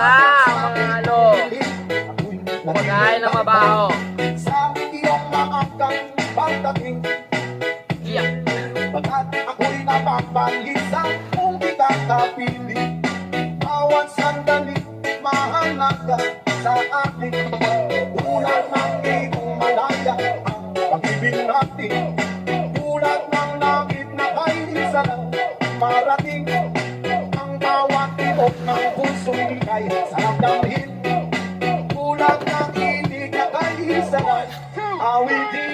pa ang mga ano, kumakain na mabaho. Sa iyong maangkang pagdating, Iyak. pagkat ako'y napapagisang kung di ka kapili. Bawat sandali, mahalaga sa akin. Tulad ng iyong malaya ang pag-ibig natin. Tulad ng langit na kay isa lang marating. Ang bawat tibok ng puso'y kay sarap damhin. Tulad ng inig na kay isa lang awitin.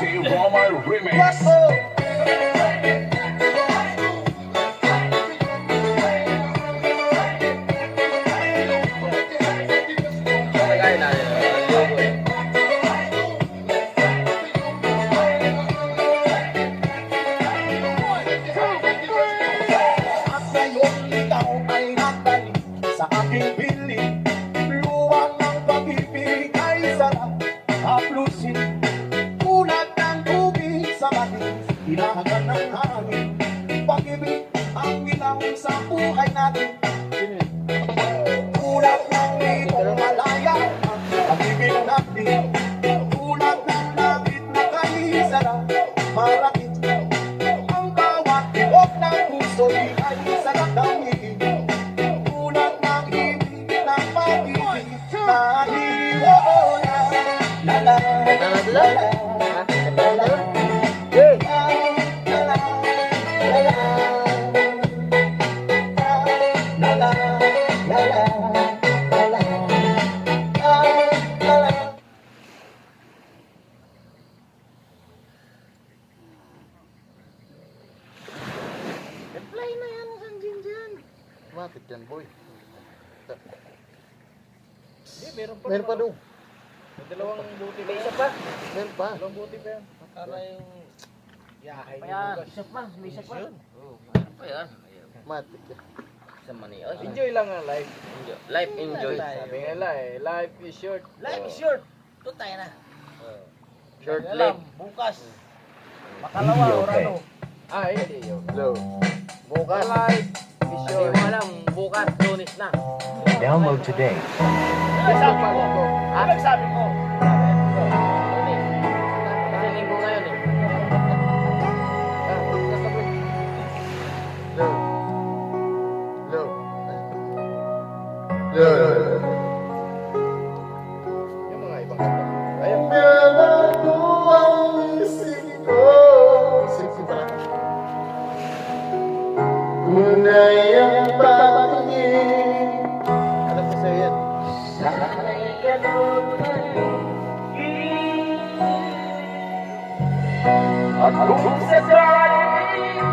DJ Roma Remix. Kumakain na. At ngayon ikaw ay natali sa aking piling. Luwang ng pag-ibig ay sarap haplusin. Tulad ng tubig sa batis, hinahagan ng hangin. Pag-ibig ang ilaw sa buhay natin. Tulad ng itong malaya ang pag-ibig natin. Tulad ng langit na kahisa lang marakit. Ang bawat tibok ng puso'y ay sarap damhin. Tulad ng ibig ng pag-ibig na hiwala. La la la la la la. Hey! Reply na yan, Sanjin dyan. Bakit yan, boy? Meron Meron pa doon. May dalawang buti pa. May isa pa. Meron pa. Dalawang buti pa yan. Para yung yahay Kaya, isa pa, may isa pa. Oo. Ano pa yan? Matik yan. Sa mani. Ay, Enjoy lang ang life. enjoy. Life enjoy. Sabi nga lang eh, life is short. Life is short. Doon tayo na. Short Alam, life. bukas. Makalawa, or ano. Ah, hindi yun. Hello. Bukas. Life is Hindi short. mo alam, bukas, Lunes na. Download today. Ano sabi ko? Ano sabi ko? Lunes. Kasi linggo ngayon eh. Hello. Hello. Hello. Yung mga ibang kanta. Ayun. Kailan ko ang isip ko? Isip ko pala. Tunay ang patingin. Alam ko sa'yo yan. At kung sa dalim,